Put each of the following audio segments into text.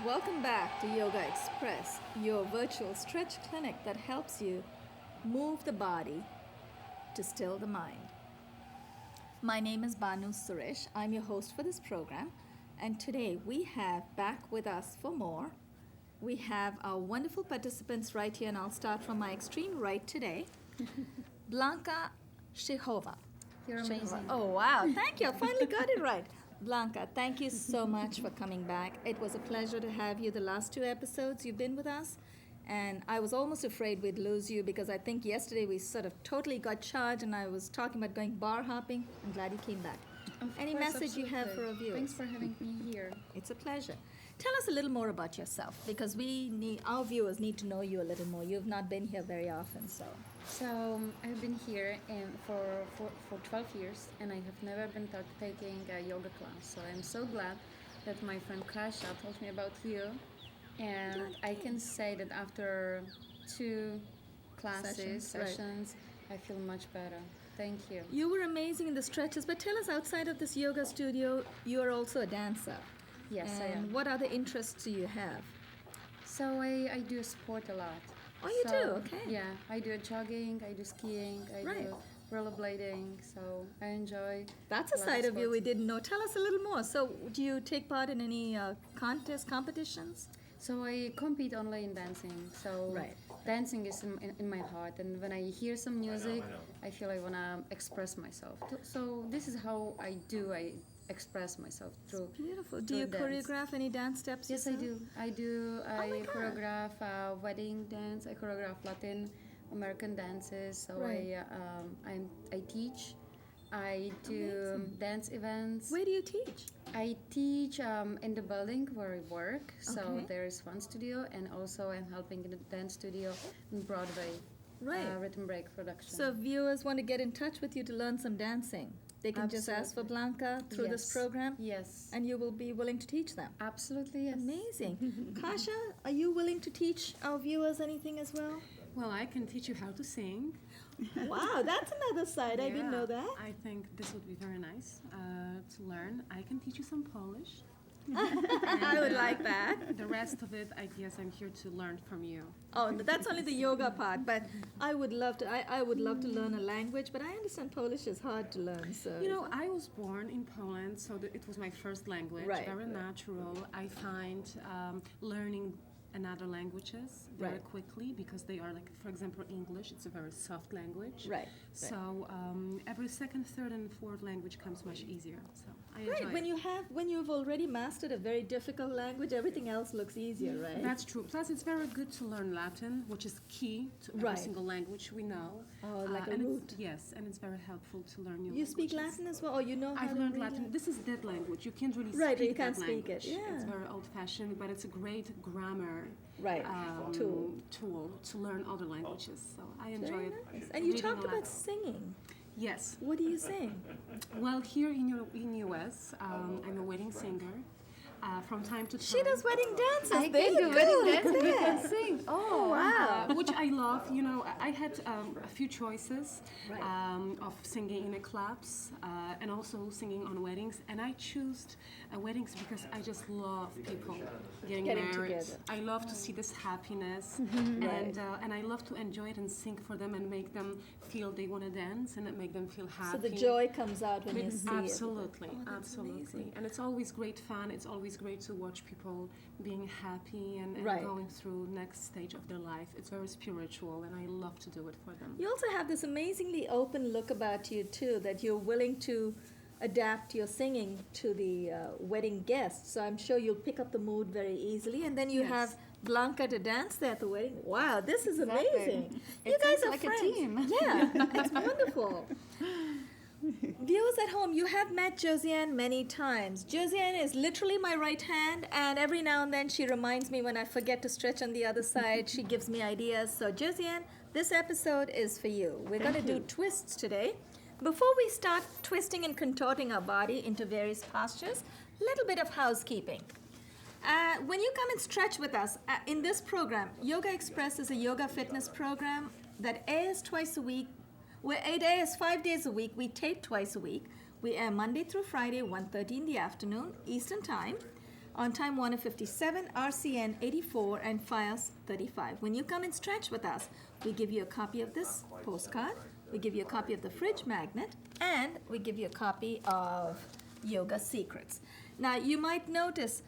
Welcome back to Yogaxpress, your virtual stretch clinic that helps you move the body to still the mind. My name is Banu Suresh. I'm your host for this program, and today we have back with us for more. We have our wonderful participants right here, and I'll start from my extreme right today. Blanka Stichova. You're amazing. Oh, wow. Thank you. I finally got it right. Blanka, thank you so much for coming back. It was a pleasure to have you the last 2 episodes you've been with us. And I was almost afraid we'd lose you because I think yesterday we sort of totally got charged and I was talking about going bar hopping. I'm glad you came back. Any message you have for our viewers? Thanks for having me here. It's a pleasure. Tell us a little more about yourself because our viewers need to know you a little more. You've not been here very often, so. So I've been here for 12 years and I have never been taking a yoga class. So I'm so glad that my friend Kasha told me about you. And I can say that after 2 sessions, I feel much better. Thank you. You were amazing in the stretches, but tell us, outside of this yoga studio, you are also a dancer. Yes, and I am. What other interests do you have? So I do sport a lot. Oh, you do? Okay. Yeah, I do jogging, I do skiing, I do rollerblading, so I enjoy. That's a side of you we didn't know. Tell us a little more. So do you take part in any competitions? So I compete only in dancing. So dancing is in my heart, and when I hear some music, I feel I wanna express myself. So this is how I express myself through. Beautiful. Do you choreograph any dance steps? Yes, yourself? I do. I choreograph wedding dance. I choreograph Latin American dances. So I teach. I do dance events. Where do you teach? I teach in the building where I work. So there is one studio, and also I'm helping in the dance studio in Broadway. Rhythm break production. So if viewers want to get in touch with you to learn some dancing, they can just ask for Blanka through this program? Yes. And you will be willing to teach them? Absolutely, yes. Amazing. Kasha, are you willing to teach our viewers anything as well? Well, I can teach you how to sing. Wow, that's another side. I didn't know that. I think this would be very nice to learn. I can teach you some Polish. I would like that. The rest of it, I guess I'm here to learn from you. Oh, that's only the yoga part, but I would love to. I would love to learn a language, but I understand Polish is hard to learn. So you know, I was born in Poland, so it was my first language. Very natural. I find learning another languages very quickly because they are like, for example, English. It's a very soft language. So every second, third, and fourth language comes much easier. So I enjoy it. When you've already mastered a very difficult language, everything else looks easier, right? That's true. Plus, it's very good to learn Latin, which is key to every single language we know. Oh, like a root. Yes, and it's very helpful to learn new You languages. speak Latin as well, or you know how I've to learned read Latin. This is dead language. You can't really speak speak you can't that speak language. it. Yeah. It's very old-fashioned, but it's a great grammar tool to learn other languages. So I enjoy it. Nice. And you talked about singing. Yes. What do you sing? Well, here in US, I'm a wedding singer. From time to time. She does wedding dances. I can do wedding dances. You can sing. Oh, wow. Which I love. You know, I had a few choices of singing in the clubs and also singing on weddings. And I chose weddings because I just love people getting married. Together. I love to see this happiness. And I love to enjoy it and sing for them and make them feel they want to dance and make them feel happy. So the joy comes out when you see absolutely, it. Absolutely. Amazing. And it's always great fun. It's always great to watch people being happy and going through next stage of their life. It's very spiritual and I love to do it for them. You also have this amazingly open look about you too, that you're willing to adapt your singing to the wedding guests. So I'm sure you'll pick up the mood very easily. And then you have Blanka to dance there at the wedding. Wow, this is amazing. You guys are like friends. a team. Yeah, it's wonderful. Viewers at home, you have met Josiane many times. Josiane is literally my right hand, and every now and then she reminds me when I forget to stretch on the other side. She gives me ideas. So Josiane, this episode is for you. We're going to do twists today. Before we start twisting and contorting our body into various postures, a little bit of housekeeping. When you come and stretch with us in this program, Yogaxpress is a yoga fitness program that airs twice a week. It airs 5 days a week. We tape twice a week. We air Monday through Friday, 1:30 in the afternoon, Eastern Time. On time Warner 57, RCN 84, and FIOS 35. When you come and stretch with us, we give you a copy of this postcard, we give you a copy of the fridge magnet, and we give you a copy of Yoga Secrets. Now, you might notice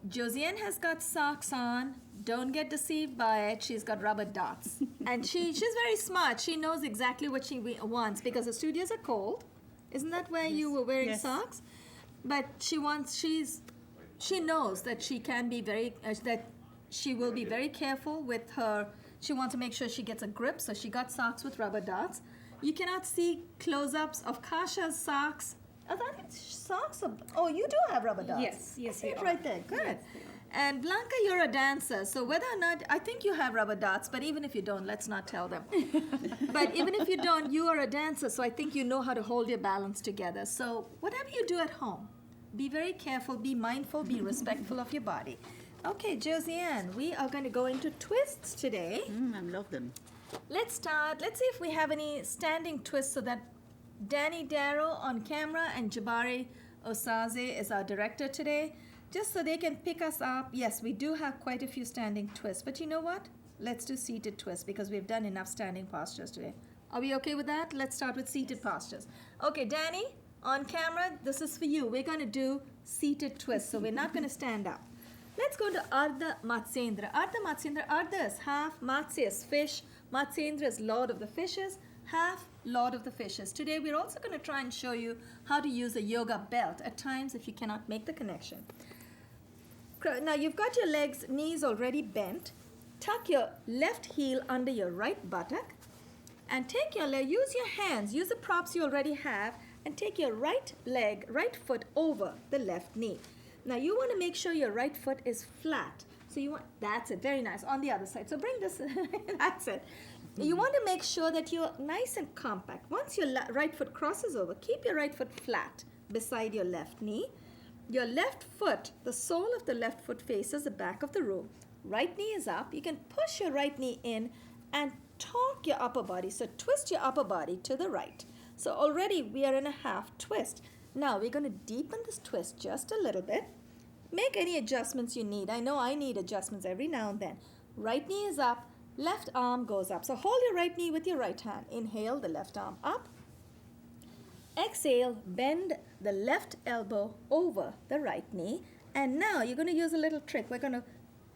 Josiane has got socks on. Don't get deceived by it. She's got rubber dots. And she's very smart. She knows exactly what she wants because the studios are cold. Isn't that why you were wearing socks? But she knows that she can be that she will be very careful with her. She wants to make sure she gets a grip, so she got socks with rubber dots. You cannot see close-ups of Kasha's socks. Oh, that is socks. You do have rubber dots. Yes, I see it right there. Good. Yes, and Blanka, you're a dancer, so whether or not, I think you have rubber dots, but even if you don't, let's not tell them. But even if you don't, you are a dancer, so I think you know how to hold your balance together. So whatever you do at home, be very careful, be mindful, be respectful of your body. Okay, Josiane, we are going to go into twists today. I love them. Let's start. Let's see if we have any standing twists so that Danny Darrow on camera and Jabari Osaze is our director today, just so they can pick us up. Yes, we do have quite a few standing twists, but you know what? Let's do seated twists because we've done enough standing postures today. Are we okay with that? Let's start with seated postures. Okay, Danny, on camera, this is for you. We're going to do seated twists, so we're not going to stand up. Let's go to Ardha Matsyendra. Ardha Matsyendra, Ardha is half, Matsya is fish, Matsyendra is Lord of the Fishes, half Lord of the Fishes. Today we're also going to try and show you how to use a yoga belt at times if you cannot make the connection. Now you've got your knees already bent. Tuck your left heel under your right buttock and take your leg, use your hands, use the props you already have, and take your right foot over the left knee. Now you want to make sure your right foot is flat. So that's it, very nice. On the other side. So bring this, that's it. You want to make sure that you're nice and compact. Once your right foot crosses over, keep your right foot flat beside your left knee. Your left foot, the sole of the left foot faces the back of the room. Right knee is up. You can push your right knee in and torque your upper body. So twist your upper body to the right. So already we are in a half twist. Now we're going to deepen this twist just a little bit. Make any adjustments you need. I know I need adjustments every now and then. Right knee is up. Left arm goes up. So hold your right knee with your right hand. Inhale, the left arm up. Exhale, bend the left elbow over the right knee. And now you're going to use a little trick. We're going to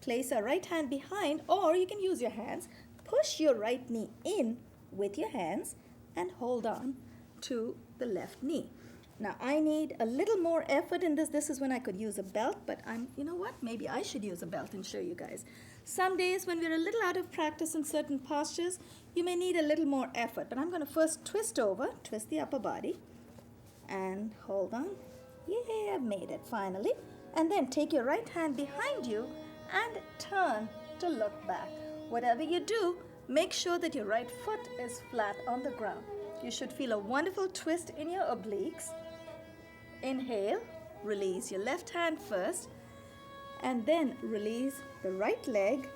place our right hand behind, or you can use your hands. Push your right knee in with your hands and hold on to the left knee. Now I need a little more effort in this. This is when I could use a belt, but you know what? Maybe I should use a belt and show you guys. Some days when we're a little out of practice in certain postures, you may need a little more effort. But I'm going to first twist over, twist the upper body, and hold on. Yeah, I've made it finally. And then take your right hand behind you and turn to look back. Whatever you do, make sure that your right foot is flat on the ground. You should feel a wonderful twist in your obliques. Inhale, release your left hand first, and then release the right leg.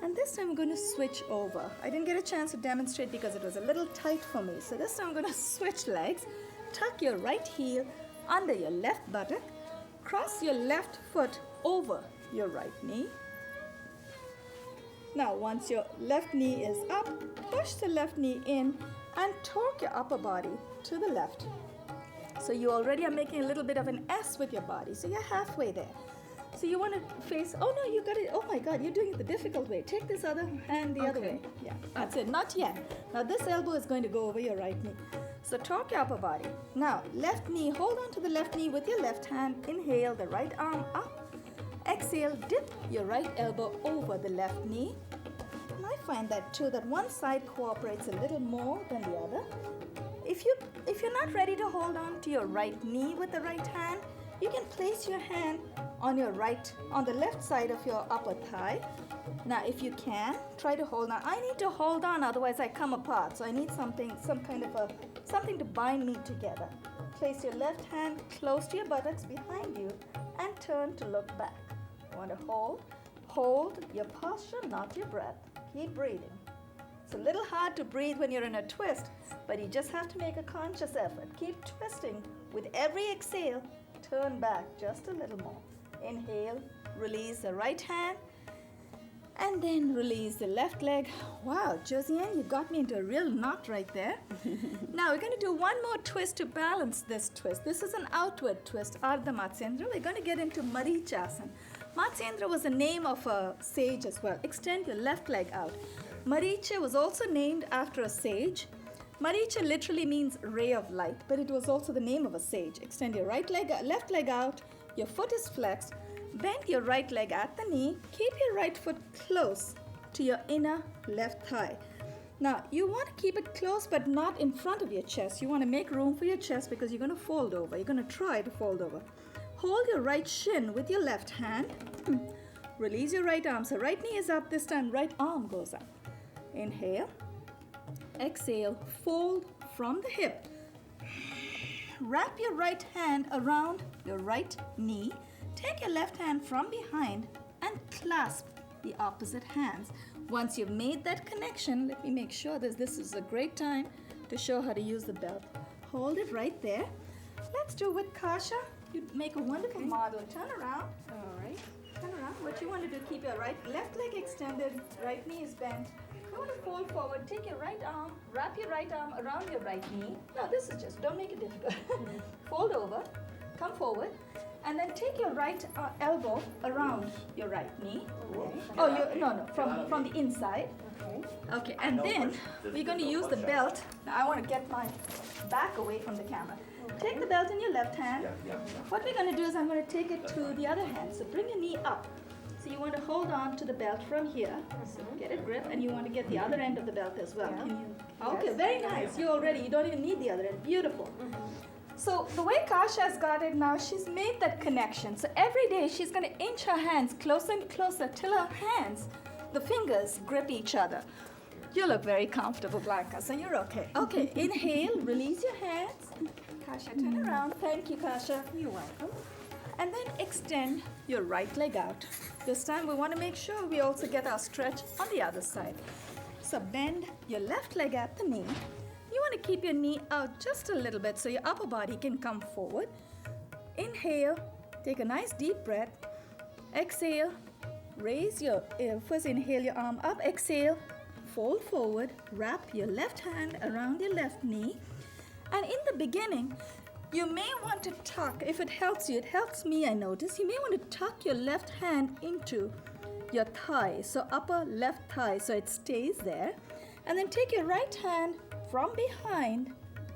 And this time I'm going to switch over. I didn't get a chance to demonstrate because it was a little tight for me. So this time I'm going to switch legs. Tuck your right heel under your left buttock. Cross your left foot over your right knee. Now once your left knee is up, push the left knee in and torque your upper body to the left. So you already are making a little bit of an S with your body. So you're halfway there. So you want to face, oh no, you got it. Oh my God, you're doing it the difficult way. Take this other hand the other way. Yeah, that's it. Not yet. Now this elbow is going to go over your right knee. So torque your upper body. Now left knee, hold on to the left knee with your left hand. Inhale, the right arm up. Exhale, dip your right elbow over the left knee. And I find that too, that one side cooperates a little more than the other. If you're not ready to hold on to your right knee with the right hand, you can place your hand on the left side of your upper thigh. Now if you can, try to hold on. I need to hold on, otherwise I come apart. So I need something to bind me together. Place your left hand close to your buttocks behind you and turn to look back. You want to hold your posture, not your breath. Keep breathing. It's a little hard to breathe when you're in a twist, but you just have to make a conscious effort. Keep twisting. With every exhale, turn back just a little more. Inhale, release the right hand. And then release the left leg. Wow, Josiane, you got me into a real knot right there. Now we're going to do one more twist to balance this twist. This is an outward twist, Ardha Matsyendra. We're going to get into Marichasana. Matsyendra was the name of a sage as well. Extend your left leg out. Maricha was also named after a sage. Maricha literally means ray of light, but it was also the name of a sage. Extend your left leg out. Your foot is flexed. Bend your right leg at the knee. Keep your right foot close to your inner left thigh. Now, you want to keep it close but not in front of your chest. You want to make room for your chest because you're going to fold over. You're going to try to fold over. Hold your right shin with your left hand. Release your right arm. So right knee is up this time. Right arm goes up. Inhale. Exhale. Fold from the hip. Wrap your right hand around your right knee. Take your left hand from behind and clasp the opposite hands. Once you've made that connection, let me make sure that this is a great time to show how to use the belt. Hold it right there. Let's do with Kasha. You make a wonderful model. Turn around. All right. Turn around. What you want to do, keep your left leg extended, right knee is bent. You want to fold forward, take your right arm, wrap your right arm around your right knee. No, this is just, don't make it difficult. Fold over, come forward. And then take your right elbow around your right knee. Okay. Oh, from the inside. Okay, and then we're going to use the belt. Now I want to get my back away from the camera. Take the belt in your left hand. What we're going to do is I'm going to take it to the other hand. So bring your knee up. So you want to hold on to the belt from here. So get a grip, and you want to get the other end of the belt as well. Can you? Okay, very nice. You don't even need the other end. Beautiful. So the way Kasha has got it now, she's made that connection. So every day she's going to inch her hands closer and closer till her hands, the fingers, grip each other. You look very comfortable, Blanka, so you're okay. Okay, inhale, release your hands. Kasha, turn around. Thank you, Kasha. You're welcome. And then extend your right leg out. This time we want to make sure we also get our stretch on the other side. So bend your left leg at the knee. You want to keep your knee out just a little bit so your upper body can come forward. Inhale, take a nice deep breath. Exhale, raise first inhale your arm up. Exhale, fold forward, wrap your left hand around your left knee. And in the beginning, you may want to tuck, if it helps you, it helps me, I notice, you may want to tuck your left hand into your thigh, so upper left thigh, so it stays there. And then take your right hand from behind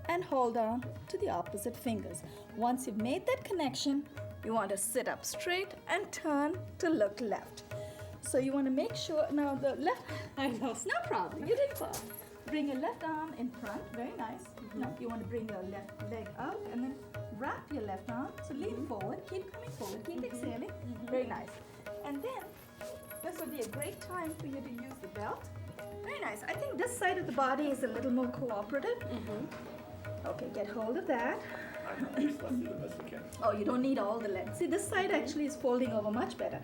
and hold on to the opposite fingers. Once you've made that connection, you want to sit up straight and turn to look left. So you want to make sure, now the left, I lost. no problem, you didn't fall. Bring your left arm in front, very nice. Now you want to bring your left leg out and then wrap your left arm. So lean forward, keep coming forward, keep exhaling, very nice. And then this would be a great time for you to use the belt. Very nice. I think this side of the body is a little more cooperative. Okay, get hold of that. Oh, you don't need all the length. See, this side actually is folding over much better.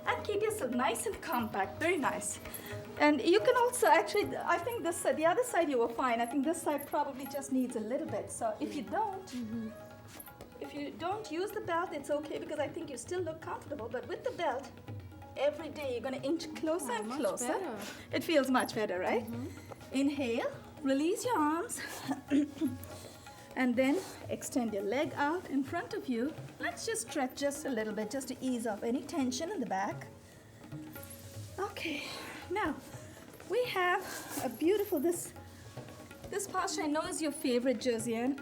And keep yourself nice and compact, very nice. And you can also actually, I think this side, the other side you were fine. I think this side probably just needs a little bit. So if you don't use the belt, it's okay because I think you still look comfortable. But with the belt, every day you're going to inch closer and closer. Better. It feels much better, right? Inhale, release your arms. And then extend your leg out in front of you. Let's just stretch just a little bit just to ease off any tension in the back. Okay, now we have a beautiful, this posture I know is your favorite, Josiane,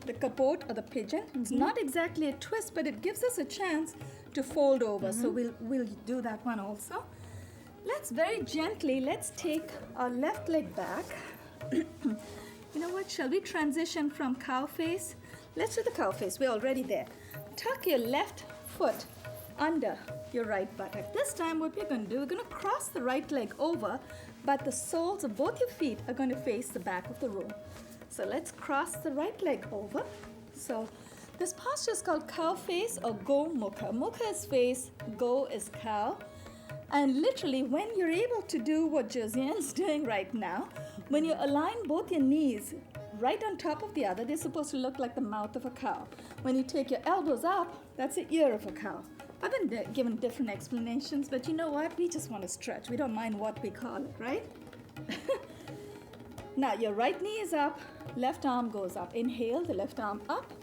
the capote or the pigeon. It's not exactly a twist, but it gives us a chance to fold over. So we'll do that one also. Let's very gently, let's take our left leg back. You know what, shall we transition from cow face? Let's do the cow face, we're already there. Tuck your left foot under your right buttock. This time what we're going to do, we're going to cross the right leg over, but the soles of both your feet are going to face the back of the room. So let's cross the right leg over. So this posture is called cow face or go mukha. Mukha is face, go is cow. And literally, when you're able to do what Josiane's doing right now, when you align both your knees right on top of the other, they're supposed to look like the mouth of a cow. When you take your elbows up, that's the ear of a cow. I've been given different explanations, but you know what? We just want to stretch. We don't mind what we call it, right? Now, your right knee is up, left arm goes up. Inhale, the left arm up.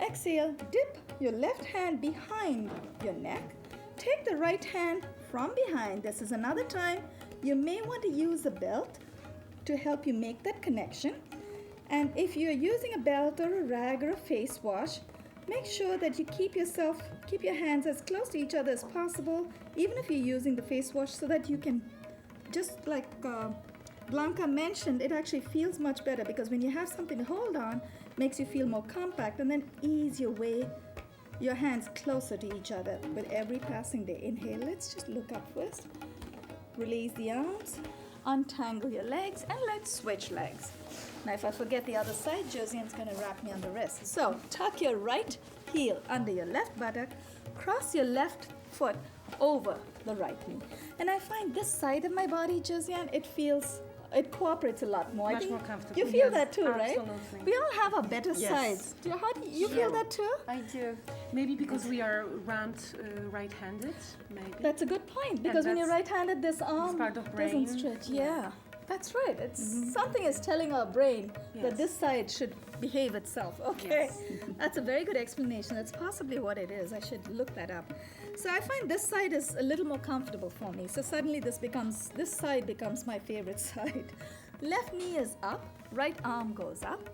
Exhale, dip your left hand behind your neck. Take the right hand from behind. This is another time you may want to use a belt to help you make that connection. And if you're using a belt or a rag or a face wash, make sure that you keep your hands as close to each other as possible, even if you're using the face wash, so that you can, just like Blanka mentioned, it actually feels much better because when you have something to hold on, makes you feel more compact, and then ease your hands closer to each other with every passing day. Inhale, let's just look up first. Release the arms, untangle your legs, and let's switch legs. Now if I forget the other side, Josiane's going to wrap me on the wrist. So tuck your right heel under your left buttock, cross your left foot over the right knee. And I find this side of my body, Josiane, it cooperates a lot more. Much more comfortable. You feel Yes, that too, right? absolutely. We all have our better Yes. sides. How do you feel that too? I do. Maybe because we are right-handed, maybe. That's a good point, because when you're that's- right-handed, this arm part of doesn't brain. stretch. Yeah, that's right. It's something is telling our brain that Yes. this side should behave itself. Okay, Yes. that's a very good explanation. That's possibly what it is. I should look that up. So I find this side is a little more comfortable for me. So suddenly this side becomes my favorite side. Left knee is up, right arm goes up.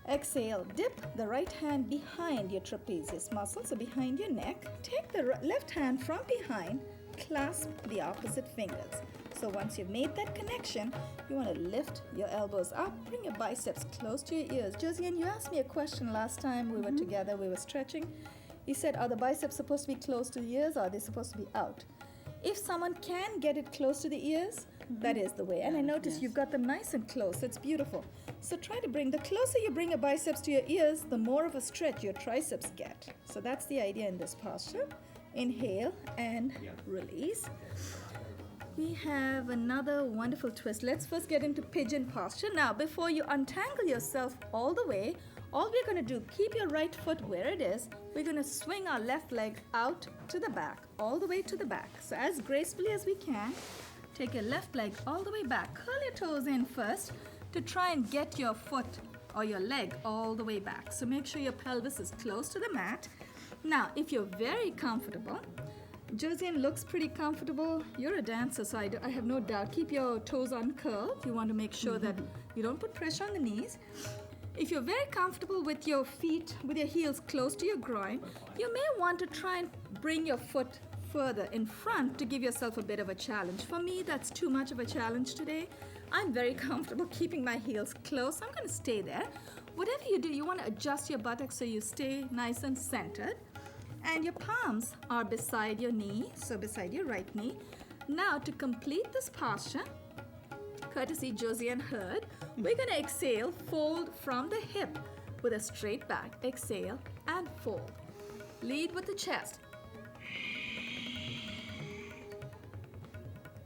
Exhale, dip the right hand behind your trapezius muscle, so behind your neck. Take the left hand from behind, clasp the opposite fingers. So once you've made that connection, you want to lift your elbows up, bring your biceps close to your ears. Josiane, you asked me a question last time we were together, we were stretching. You said, are the biceps supposed to be close to the ears, or are they supposed to be out? If someone can get it close to the ears, that is the way. And I noticed you've got them nice and close. It's beautiful. So try to the closer you bring your biceps to your ears, the more of a stretch your triceps get. So that's the idea in this posture. Inhale and release. We have another wonderful twist. Let's first get into pigeon posture. Now, before you untangle yourself all the way, all we're going to do, keep your right foot where it is. We're going to swing our left leg out to the back, all the way to the back. So as gracefully as we can, take your left leg all the way back. Curl your toes in first to try and get your foot or your leg all the way back. So make sure your pelvis is close to the mat. Now, if you're very comfortable, Josiane looks pretty comfortable. You're a dancer, so I have no doubt. Keep your toes uncurled. You want to make sure that you don't put pressure on the knees. If you're very comfortable with your feet, with your heels close to your groin, you may want to try and bring your foot further in front to give yourself a bit of a challenge. For me, that's too much of a challenge today. I'm very comfortable keeping my heels close. I'm going to stay there. Whatever you do, you want to adjust your buttocks so you stay nice and centered. And your palms are beside your knee, so beside your right knee. Now, to complete this posture, courtesy Josiane heard, we're going to exhale, fold from the hip with a straight back. Exhale and fold. Lead with the chest.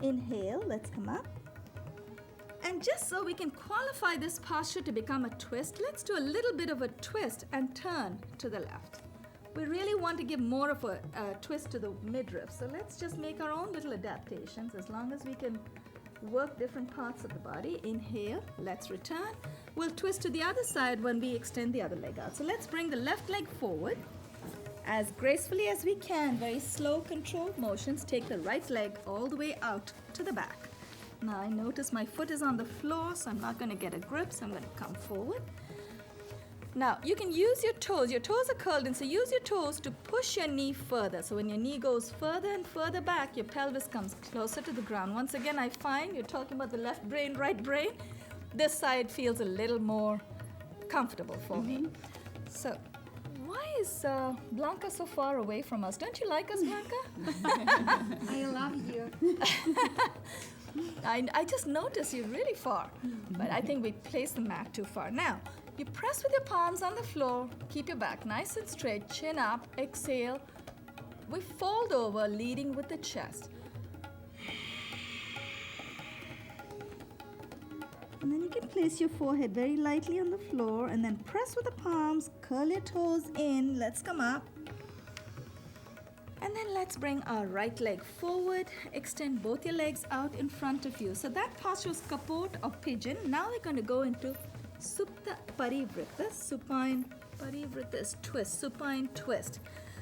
Inhale, let's come up. And just so we can qualify this posture to become a twist, let's do a little bit of a twist and turn to the left. We really want to give more of a twist to the midriff, so let's just make our own little adaptations as long as we can work different parts of the body. Inhale, let's return. We'll twist to the other side when we extend the other leg out. So let's bring the left leg forward as gracefully as we can. Very slow, controlled motions. Take the right leg all the way out to the back. Now I notice my foot is on the floor, so I'm not going to get a grip, so I'm going to come forward. Now, you can use your toes. Your toes are curled in, so use your toes to push your knee further. So when your knee goes further and further back, your pelvis comes closer to the ground. Once again, I find you're talking about the left brain, right brain. This side feels a little more comfortable for me. So why is Blanka so far away from us? Don't you like us, Blanka? I love you. I just noticed you're really far, but I think we placed the mat too far. Now, you press with your palms on the floor, keep your back nice and straight, chin up, exhale. We fold over, leading with the chest. And then you can place your forehead very lightly on the floor and then press with the palms, curl your toes in, let's come up. And then let's bring our right leg forward. Extend both your legs out in front of you. So that posture was kapot or pigeon. Now we're going to go into Supta Parivritta. Supine Parivritta is twist, supine twist.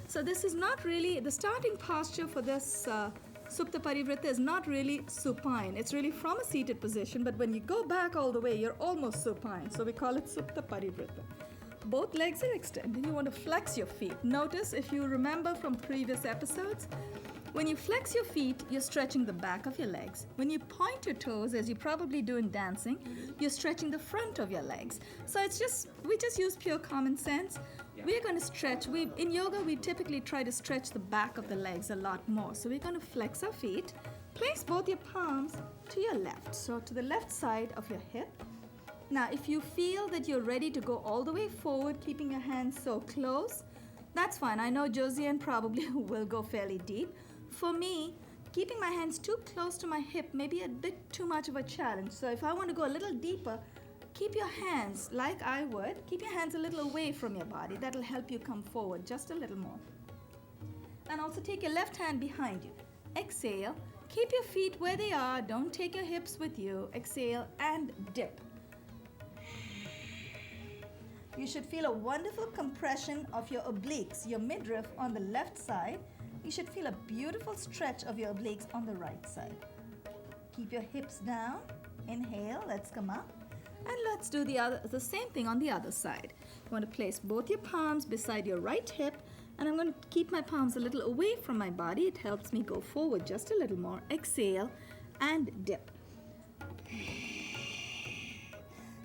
So this is not really, the starting posture for this Supta Parivritta is not really supine. It's really from a seated position, but when you go back all the way, you're almost supine. So we call it Supta Parivritta. Both legs are extended. You want to flex your feet. Notice, if you remember from previous episodes, when you flex your feet, you're stretching the back of your legs. When you point your toes, as you probably do in dancing, you're stretching the front of your legs. So we just use pure common sense. We're going to stretch. In yoga, we typically try to stretch the back of the legs a lot more. So we're going to flex our feet. Place both your palms to your left, so to the left side of your hip. Now, if you feel that you're ready to go all the way forward, keeping your hands so close, that's fine. I know Josiane probably will go fairly deep. For me, keeping my hands too close to my hip may be a bit too much of a challenge. So if I want to go a little deeper, keep your hands, like I would, keep your hands a little away from your body. That'll help you come forward just a little more. And also take your left hand behind you. Exhale. Keep your feet where they are. Don't take your hips with you. Exhale and dip. You should feel a wonderful compression of your obliques, your midriff on the left side. You should feel a beautiful stretch of your obliques on the right side. Keep your hips down. Inhale, let's come up. And let's do the same thing on the other side. You want to place both your palms beside your right hip, and I'm going to keep my palms a little away from my body. It helps me go forward just a little more. Exhale and dip.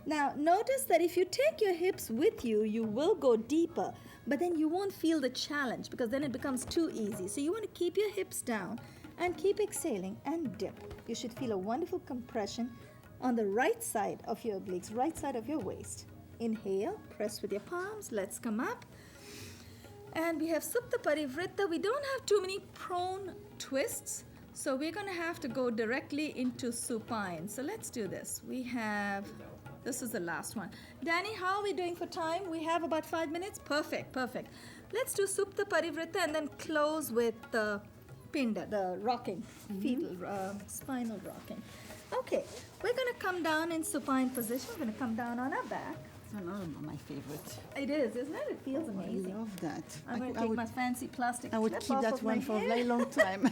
Now, notice that if you take your hips with you, you will go deeper, but then you won't feel the challenge because then it becomes too easy. So you want to keep your hips down and keep exhaling and dip. You should feel a wonderful compression on the right side of your obliques, right side of your waist. Inhale, press with your palms. Let's come up. And we have Supta Parivritta. We don't have too many prone twists, so we're going to have to go directly into supine. So let's do this. This is the last one. Danny, how are we doing for time? We have about 5 minutes. Perfect. Let's do Supta Parivritta and then close with the Pinda, the rocking, fetal, spinal rocking. Okay, we're going to come down in supine position. We're going to come down on our back. It's another one, my favorite. It is, isn't it? It feels amazing. I love that. I'm going to take my fancy plastic I would clip keep off that of one my for a hair. very long time.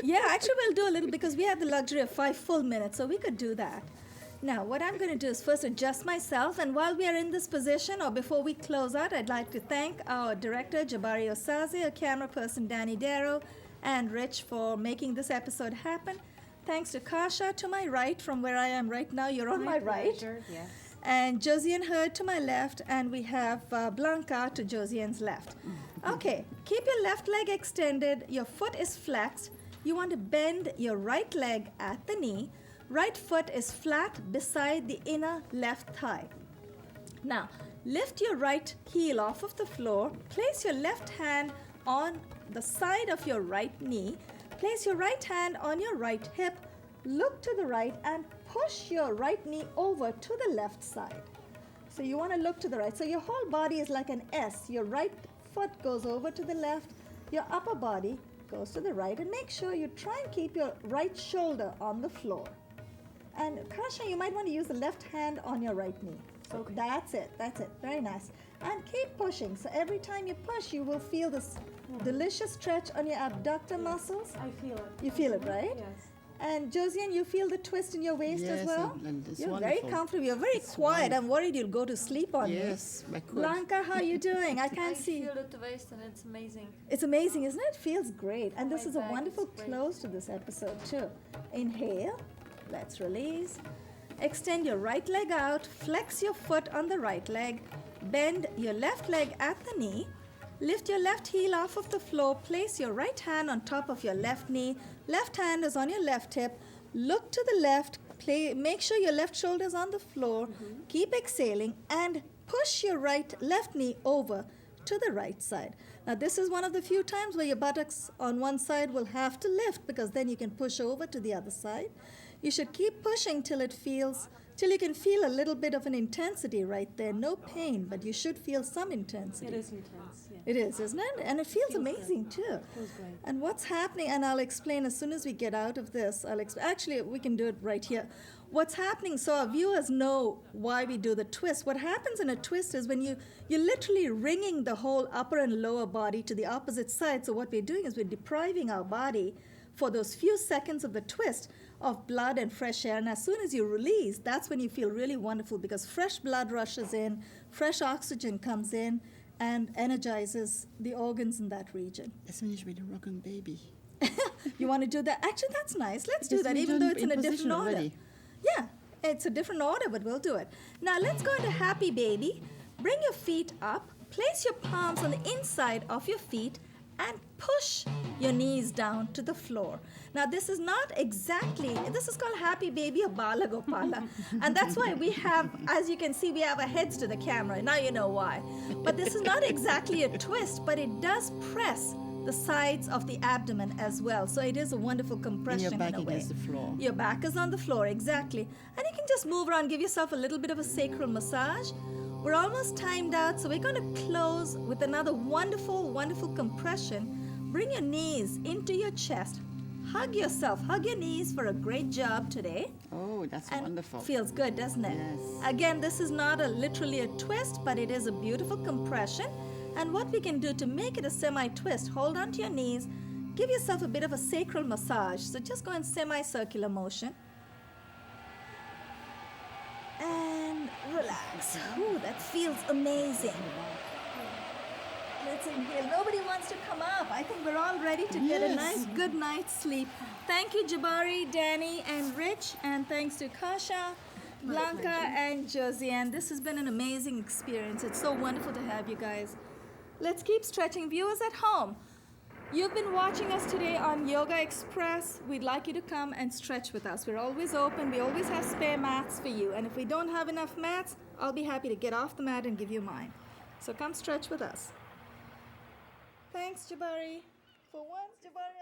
Yeah, actually we'll do a little because we have the luxury of 5 full minutes, so we could do that. Now, what I'm going to do is first adjust myself, and while we are in this position, or before we close out, I'd like to thank our director, Jabari Osaze, our camera person, Danny Darrow, and Rich for making this episode happen. Thanks to Kasha to my right, from where I am right now. You're on my right. Pleasure, yes. And Josiane Hurd to my left, and we have Blanka to Josiane's left. Okay, keep your left leg extended, your foot is flexed. You want to bend your right leg at the knee. Right foot is flat beside the inner left thigh. Now, lift your right heel off of the floor. Place your left hand on the side of your right knee. Place your right hand on your right hip. Look to the right and push your right knee over to the left side. So you want to look to the right. So your whole body is like an S. Your right foot goes over to the left. Your upper body goes to the right. And make sure you try and keep your right shoulder on the floor. And Kasha, you might want to use the left hand on your right knee. So Okay. that's it. Very nice. And keep pushing. So every time you push, you will feel this delicious stretch on your abductor muscles. I feel it. You feel it, right? Yes. And Josiane, you feel the twist in your waist as Yes, well? and it's You're wonderful. very comfortable. You're very quiet. I'm worried you'll go to sleep on Yes, I me. could. Blanka, how are you doing? I I can't see. feel the twist and it's amazing. It's amazing, isn't it? It feels great. And this my is a back wonderful is great. close to this episode, too. Inhale. Let's release. Extend your right leg out. Flex your foot on the right leg. Bend your left leg at the knee. Lift your left heel off of the floor. Place your right hand on top of your left knee. Left hand is on your left hip. Look to the left. Make sure your left shoulder is on the floor. Keep exhaling and push your left knee over to the right side. Now, this is one of the few times where your buttocks on one side will have to lift because then you can push over to the other side. You should keep pushing till it feels till you can feel a little bit of an intensity right there. No pain, but you should feel some intensity. It is intense, yeah. It is, isn't it? And it feels amazing too. Feels great. And what's happening, and I'll explain as soon as we get out of this, actually, we can do it right here. What's happening, so our viewers know why we do the twist. What happens in a twist is when you're literally wringing the whole upper and lower body to the opposite side. So what we're doing is we're depriving our body for those few seconds of the twist of blood and fresh air. And as soon as you release, that's when you feel really wonderful, because fresh blood rushes in, fresh oxygen comes in, and energizes the organs in that region. That's when you should be the rocking baby. You want to do that? Actually, that's nice. Let's do Yes, that, we even done though it's in a different position order. already. Yeah, it's a different order, but we'll do it. Now let's go into happy baby. Bring your feet up. Place your palms on the inside of your feet and push your knees down to the floor. Now this is not exactly, this is called happy baby or bala gopala. And that's why we have, as you can see, we have our heads to the camera. Now you know why. But this is not exactly a twist, but it does press the sides of the abdomen as well. So it is a wonderful compression And your back in a way. against the floor. Your back is on the floor, exactly. And you can just move around, give yourself a little bit of a sacral massage. We're almost timed out, so we're going to close with another wonderful, wonderful compression. Bring your knees into your chest. Hug yourself. Hug your knees for a great job today. Oh, that's And wonderful. feels good, doesn't it? Yes. Again, this is not literally a twist, but it is a beautiful compression. And what we can do to make it a semi-twist, hold onto your knees, give yourself a bit of a sacral massage. So just go in semicircular motion. And relax. Ooh, that feels amazing. Let's inhale. Nobody wants to come up. I think we're all ready to get a Yes. nice, good night's sleep. Thank you, Jabari, Danny, and Rich. And thanks to Kasha, Blanka, and Josiane. This has been an amazing experience. It's so wonderful to have you guys. Let's keep stretching. Viewers at home, you've been watching us today on Yogaxpress. We'd like you to come and stretch with us. We're always open. We always have spare mats for you. And if we don't have enough mats, I'll be happy to get off the mat and give you mine. So come stretch with us. Thanks, Jabari. For once, Jabari,